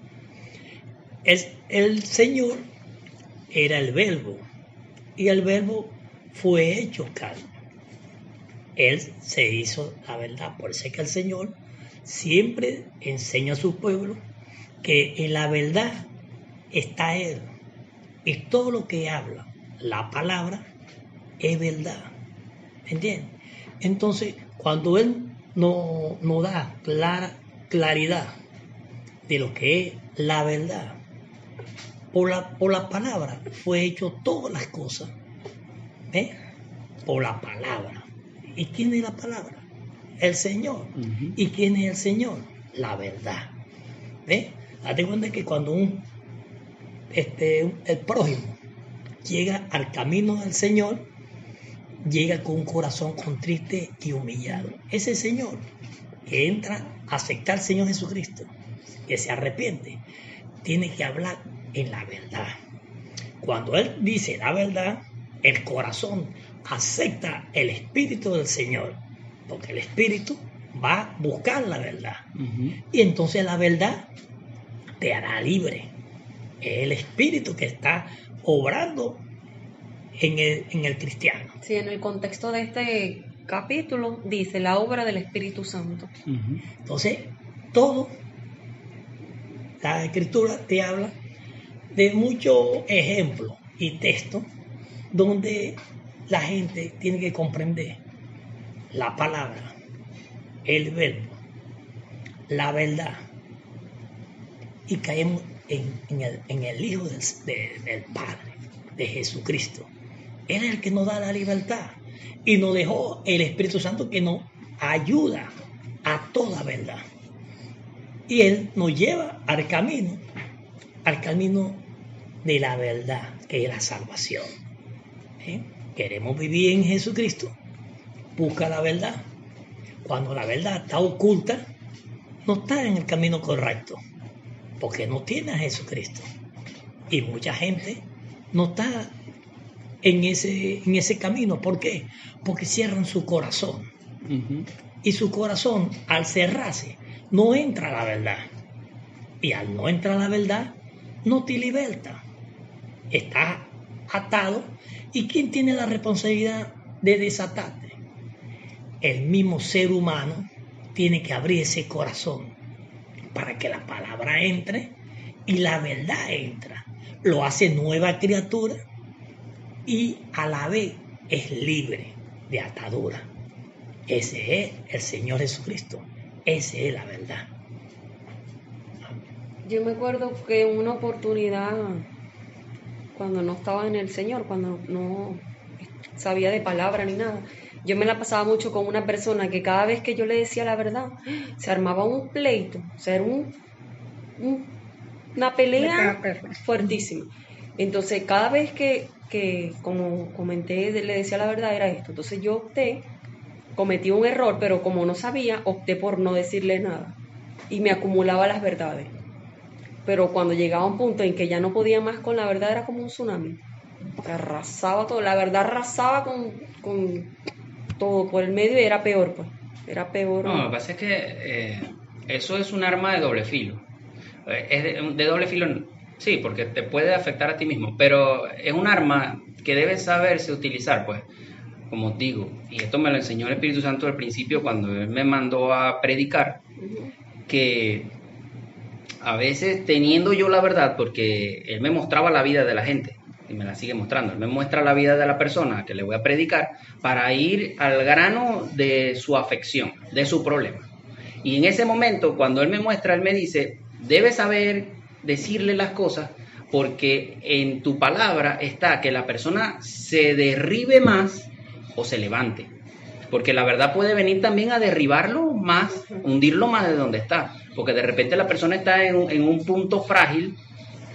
El Señor era el Verbo, y el Verbo fue hecho carne. Él se hizo la verdad. Por eso es que el Señor siempre enseña a su pueblo que en la verdad está Él. Y todo lo que habla, la palabra, es verdad. ¿Me entiendes? Entonces, cuando Él nos da claridad de lo que es la verdad, por la palabra fue hecho todas las cosas. ¿Ves? Por la palabra. ¿Y quién es la palabra? El Señor. Uh-huh. ¿Y quién es el Señor? La verdad. ¿Ves? Date cuenta que cuando el prójimo llega al camino del Señor, llega con un corazón contrito y humillado. Ese Señor que entra a aceptar al Señor Jesucristo, que se arrepiente, tiene que hablar en la verdad. Cuando Él dice la verdad, el corazón acepta el Espíritu del Señor, porque el Espíritu va a buscar la verdad. Y entonces la verdad te hará libre. Es el Espíritu que está obrando en el cristiano. Sí, en el contexto de este capítulo dice la obra del Espíritu Santo. Entonces, todo, la Escritura te habla de muchos ejemplos y textos donde la gente tiene que comprender la palabra, el verbo, la verdad, y caemos en el Hijo del Padre, de Jesucristo. Él es el que nos da la libertad y nos dejó el Espíritu Santo que nos ayuda a toda verdad. Y Él nos lleva al camino de la verdad, que es la salvación. Queremos vivir en Jesucristo, busca la verdad. Cuando la verdad está oculta, no está en el camino correcto, porque no tiene a Jesucristo. Y mucha gente no está en ese camino. ¿Por qué? Porque cierran su corazón. Y su corazón, al cerrarse, no entra a la verdad. Y al no entrar a la verdad, no te liberta. Estás atado. ¿Y quién tiene la responsabilidad de desatarte? El mismo ser humano tiene que abrir ese corazón para que la palabra entre y la verdad entra. Lo hace nueva criatura y a la vez es libre de atadura. Ese es el Señor Jesucristo. Esa es la verdad. Yo me acuerdo que en una oportunidad, cuando no estaba en el Señor, cuando no sabía de palabra ni nada, yo me la pasaba mucho con una persona que cada vez que yo le decía la verdad, se armaba un pleito, o sea, era una pelea fuertísima. Entonces, cada vez que como comenté, le decía la verdad, era esto. Entonces yo cometí un error, pero como no sabía, opté por no decirle nada. Y me acumulaba las verdades. Pero cuando llegaba a un punto en que ya no podía más con la verdad, era como un tsunami. Arrasaba todo, la verdad arrasaba con todo por el medio y era peor, pues. Era peor. No, lo que pasa es que eso es un arma de doble filo. Es de doble filo, sí, porque te puede afectar a ti mismo, pero es un arma que debe saberse utilizar, pues. Como digo, y esto me lo enseñó el Espíritu Santo al principio cuando Él me mandó a predicar, que a veces teniendo yo la verdad, porque Él me mostraba la vida de la gente, y me la sigue mostrando, Él me muestra la vida de la persona que le voy a predicar para ir al grano de su afección, de su problema. Y en ese momento, cuando Él me muestra, Él me dice, debes saber decirle las cosas, porque en tu palabra está que la persona se derribe más o se levante, porque la verdad puede venir también a derribarlo más, hundirlo más de donde está, porque de repente la persona está en un punto frágil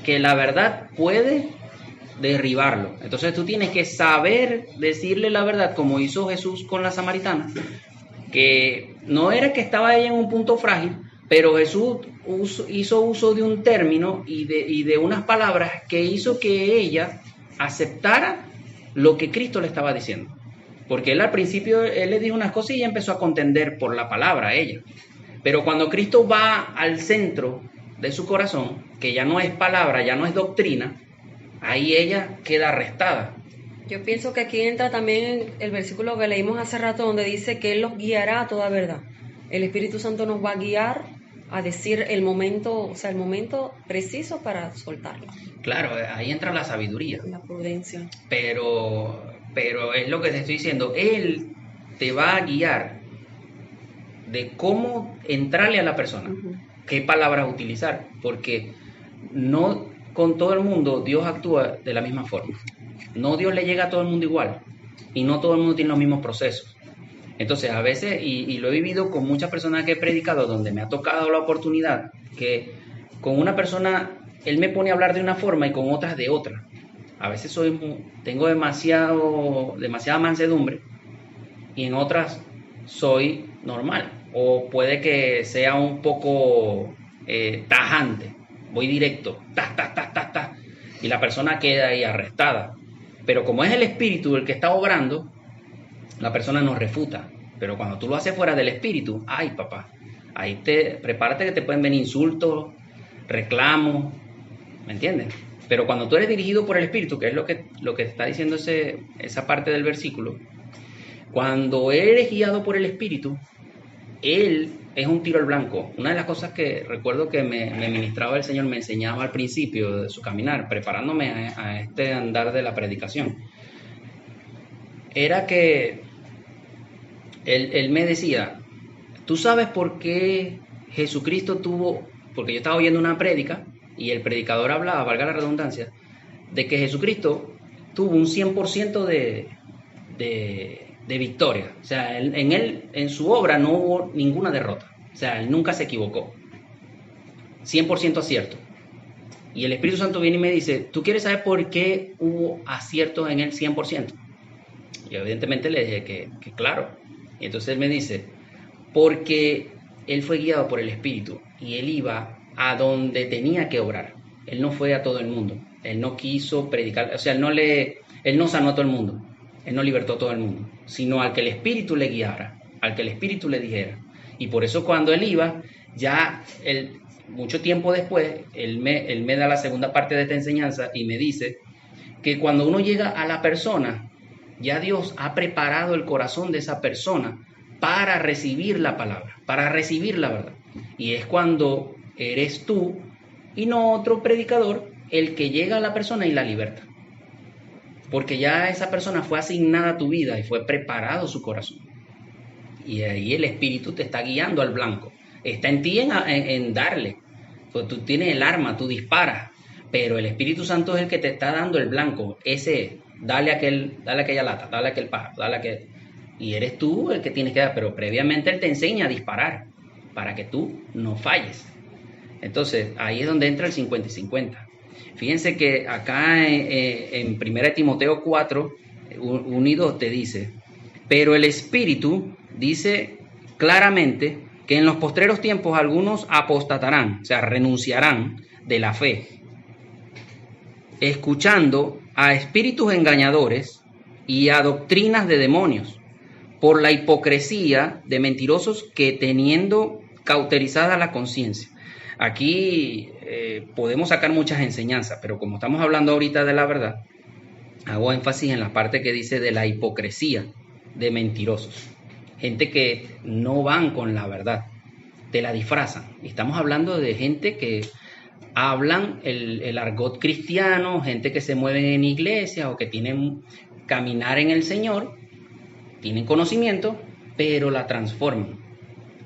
que la verdad puede derribarlo. Entonces tú tienes que saber decirle la verdad, como hizo Jesús con la samaritana, que no era que estaba ella en un punto frágil, pero Jesús hizo uso de un término y de unas palabras que hizo que ella aceptara lo que Cristo le estaba diciendo. Porque él al principio, él le dijo unas cosas y ella empezó a contender por la palabra a ella. Pero cuando Cristo va al centro de su corazón, que ya no es palabra, ya no es doctrina, ahí ella queda arrestada. Yo pienso que aquí entra también el versículo que leímos hace rato donde dice que Él los guiará a toda verdad. El Espíritu Santo nos va a guiar a decir el momento preciso para soltarlo. Claro, ahí entra la sabiduría. La prudencia. Pero es lo que te estoy diciendo, Él te va a guiar de cómo entrarle a la persona, qué palabras utilizar, porque no con todo el mundo Dios actúa de la misma forma. No Dios le llega a todo el mundo igual y no todo el mundo tiene los mismos procesos. Entonces a veces, y lo he vivido con muchas personas que he predicado, donde me ha tocado la oportunidad que con una persona Él me pone a hablar de una forma y con otras de otra. A veces tengo demasiada mansedumbre y en otras soy normal. O puede que sea un poco tajante. Voy directo, y la persona queda ahí arrestada. Pero como es el Espíritu el que está obrando, la persona no refuta. Pero cuando tú lo haces fuera del Espíritu, ay papá, ahí prepárate que te pueden venir insultos, reclamos, ¿me entiendes? Pero cuando tú eres dirigido por el Espíritu, que es lo que está diciendo esa parte del versículo, cuando eres guiado por el Espíritu, Él es un tiro al blanco. Una de las cosas que recuerdo que me ministraba el Señor, me enseñaba al principio de su caminar, preparándome a este andar de la predicación, era que él me decía, ¿tú sabes por qué Jesucristo tuvo? Porque yo estaba oyendo una prédica y el predicador hablaba, valga la redundancia, de que Jesucristo tuvo un 100% de victoria. O sea, en su obra no hubo ninguna derrota. O sea, él nunca se equivocó. 100% acierto. Y el Espíritu Santo viene y me dice, ¿tú quieres saber por qué hubo acierto en él 100%? Y evidentemente le dije que claro. Y entonces él me dice, porque él fue guiado por el Espíritu y él iba a donde tenía que obrar. Él no fue a todo el mundo. Él no quiso predicar, o sea, él no sanó a todo el mundo. Él no libertó a todo el mundo, sino al que el Espíritu le guiara, al que el Espíritu le dijera. Y por eso cuando él iba, ya mucho tiempo después, él me da la segunda parte de esta enseñanza y me dice que cuando uno llega a la persona, ya Dios ha preparado el corazón de esa persona para recibir la palabra, para recibir la verdad. Y es cuando eres tú y no otro predicador el que llega a la persona y la liberta. Porque ya esa persona fue asignada a tu vida y fue preparado su corazón. Y ahí el Espíritu te está guiando al blanco. Está en ti en darle. Pues tú tienes el arma, tú disparas. Pero el Espíritu Santo es el que te está dando el blanco. Ese es. Dale aquella lata, dale aquel pájaro, dale aquel. Y eres tú el que tienes que dar. Pero previamente Él te enseña a disparar para que tú no falles. Entonces, ahí es donde entra el 50 y 50. Fíjense que acá en 1 Timoteo 4, 1 y 2 te dice, pero el Espíritu dice claramente que en los postreros tiempos algunos apostatarán, o sea, renunciarán de la fe, escuchando a espíritus engañadores y a doctrinas de demonios, por la hipocresía de mentirosos que teniendo cauterizada la conciencia. Aquí podemos sacar muchas enseñanzas, pero como estamos hablando ahorita de la verdad, hago énfasis en la parte que dice de la hipocresía de mentirosos. Gente que no van con la verdad, te la disfrazan. Estamos hablando de gente que hablan el argot cristiano, gente que se mueven en iglesias o que tienen caminar en el Señor, tienen conocimiento, pero la transforman.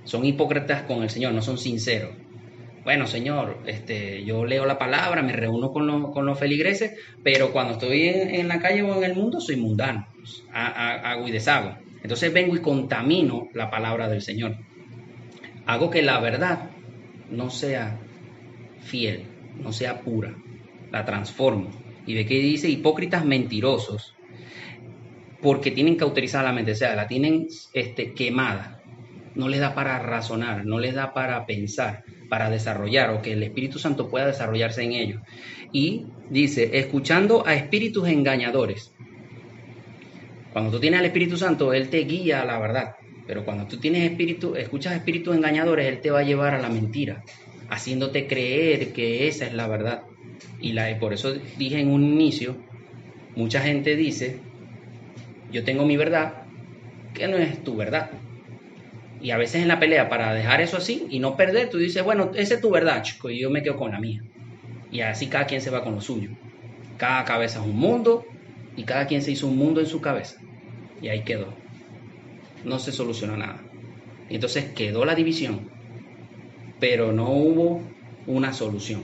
Son hipócritas con el Señor, no son sinceros. Bueno, Señor, yo leo la palabra, me reúno con los feligreses, pero cuando estoy en la calle o en el mundo soy mundano, hago y deshago. Entonces vengo y contamino la palabra del Señor. Hago que la verdad no sea fiel, no sea pura, la transformo. Y ve que dice hipócritas mentirosos, porque tienen cauterizada la mente, o sea, la tienen quemada. No les da para razonar, no les da para pensar, para desarrollar, o que el Espíritu Santo pueda desarrollarse en ellos. Y dice, escuchando a espíritus engañadores. Cuando tú tienes al Espíritu Santo, Él te guía a la verdad. Pero cuando tú escuchas espíritus engañadores, Él te va a llevar a la mentira, haciéndote creer que esa es la verdad. Y por eso dije en un inicio, mucha gente dice, yo tengo mi verdad, que no es tu verdad. Y a veces en la pelea, para dejar eso así y no perder, tú dices, bueno, esa es tu verdad, chico, y yo me quedo con la mía. Y así cada quien se va con lo suyo. Cada cabeza es un mundo y cada quien se hizo un mundo en su cabeza. Y ahí quedó. No se solucionó nada. Y entonces quedó la división, pero no hubo una solución.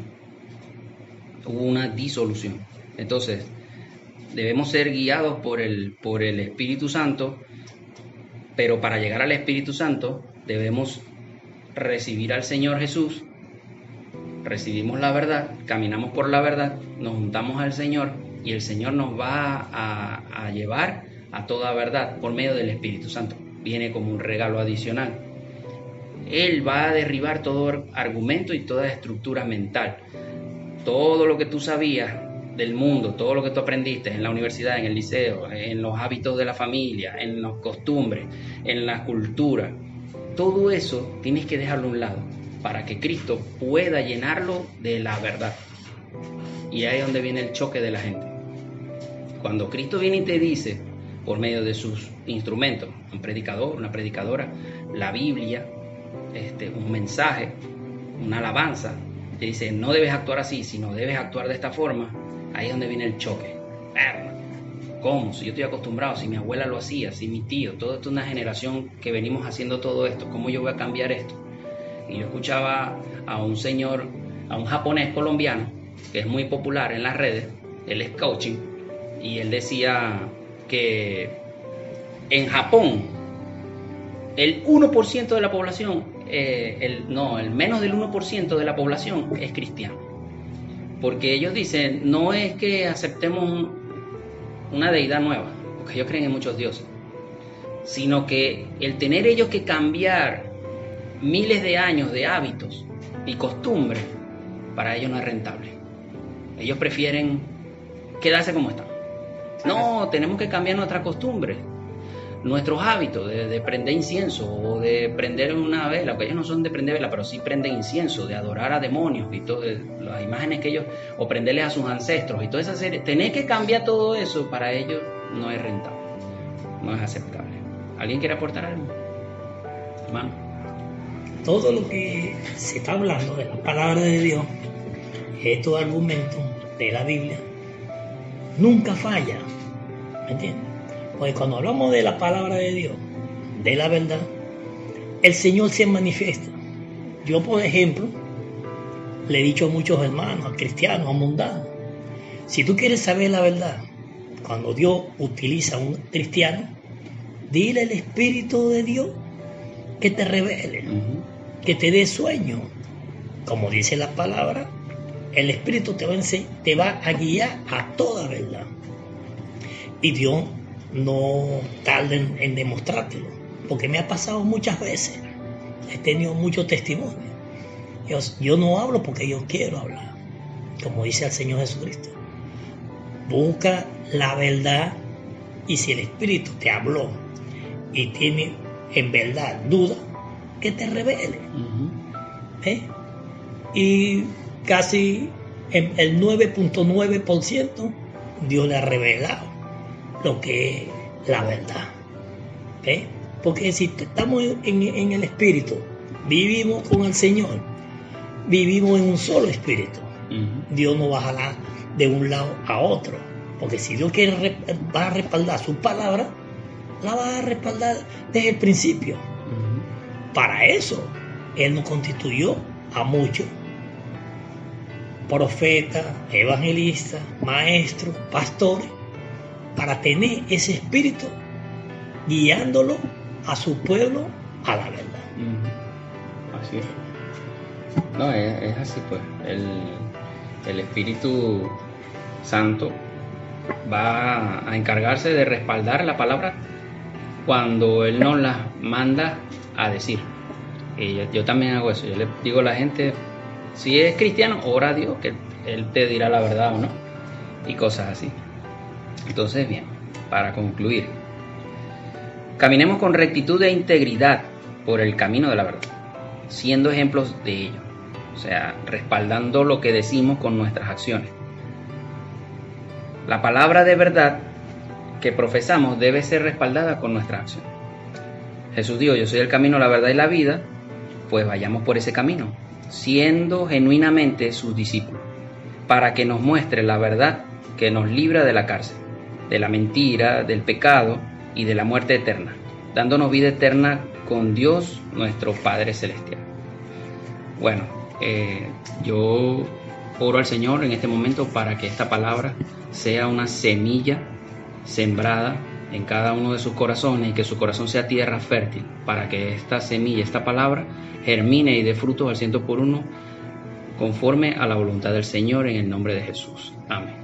Hubo una disolución. Entonces, debemos ser guiados por el Espíritu Santo. Pero para llegar al Espíritu Santo debemos recibir al Señor Jesús, recibimos la verdad, caminamos por la verdad, nos juntamos al Señor y el Señor nos va a llevar a toda verdad por medio del Espíritu Santo. Viene como un regalo adicional. Él va a derribar todo argumento y toda estructura mental. Todo lo que tú sabías del mundo, todo lo que tú aprendiste en la universidad, en el liceo, en los hábitos de la familia, en las costumbres, en la cultura, todo eso tienes que dejarlo a un lado para que Cristo pueda llenarlo de la verdad. Y ahí es donde viene el choque de la gente. Cuando Cristo viene y te dice, por medio de sus instrumentos, un predicador, una predicadora, la Biblia, un mensaje, una alabanza, te dice, no debes actuar así, sino debes actuar de esta forma, ahí es donde viene el choque. ¿Cómo? Si yo estoy acostumbrado, si mi abuela lo hacía, si mi tío, toda esta es una generación que venimos haciendo todo esto, ¿cómo yo voy a cambiar esto? Y yo escuchaba a un señor, a un japonés colombiano, que es muy popular en las redes, él es coaching, y él decía que en Japón el 1% de la población, el menos del 1% de la población es cristiano. Porque ellos dicen, no es que aceptemos una deidad nueva, porque ellos creen en muchos dioses, sino que el tener ellos que cambiar miles de años de hábitos y costumbres, para ellos no es rentable. Ellos prefieren quedarse como están. No, tenemos que cambiar nuestras costumbres, nuestros hábitos de prender incienso o de prender una vela, porque ellos no son de prender vela, pero sí prenden incienso, de adorar a demonios y todas las imágenes que ellos, o prenderles a sus ancestros y toda esa serie. Tener que cambiar todo eso para ellos no es rentable, no es aceptable. ¿Alguien quiere aportar algo? Hermano. Todo lo que se está hablando de la palabra de Dios, estos argumentos de la Biblia, nunca falla, ¿me entiendes? Pues cuando hablamos de la palabra de Dios, de la verdad, el Señor se manifiesta. Yo, por ejemplo, le he dicho a muchos hermanos, a cristianos, a mundanos, si tú quieres saber la verdad, cuando Dios utiliza a un cristiano, dile al Espíritu de Dios que te revele, que te dé sueño. Como dice la palabra, el Espíritu te va a guiar a toda verdad. Y Dios no tarda en demostrártelo, porque me ha pasado muchas veces. He tenido muchos testimonios. Yo no hablo porque yo quiero hablar, como dice el Señor Jesucristo. Busca la verdad, y si el Espíritu te habló y tiene en verdad duda, que te revele. Y casi el 9.9% Dios le ha revelado lo que es la verdad. Porque si estamos en el Espíritu, vivimos con el Señor, vivimos en un solo Espíritu. Dios no va a jalar de un lado a otro, porque si Dios va a respaldar su palabra, la va a respaldar desde el principio. Para eso Él nos constituyó a muchos profetas, evangelistas, maestros, pastores, para tener ese espíritu guiándolo a su pueblo a la verdad. Así es. No, es así pues. El Espíritu Santo va a encargarse de respaldar la palabra cuando Él nos la manda a decir. Y yo también hago eso. Yo le digo a la gente, si es cristiano, ora a Dios, que Él te dirá la verdad o no, y cosas así. Entonces, bien, para concluir, caminemos con rectitud e integridad por el camino de la verdad, siendo ejemplos de ello, o sea, respaldando lo que decimos con nuestras acciones. La palabra de verdad que profesamos debe ser respaldada con nuestras acciones. Jesús dijo, yo soy el camino, la verdad y la vida, pues vayamos por ese camino, siendo genuinamente sus discípulos, para que nos muestre la verdad que nos libra de la cárcel, de la mentira, del pecado y de la muerte eterna, dándonos vida eterna con Dios, nuestro Padre Celestial. Bueno, yo oro al Señor en este momento para que esta palabra sea una semilla sembrada en cada uno de sus corazones y que su corazón sea tierra fértil para que esta semilla, esta palabra, germine y dé frutos al 100 por 1 conforme a la voluntad del Señor en el nombre de Jesús. Amén.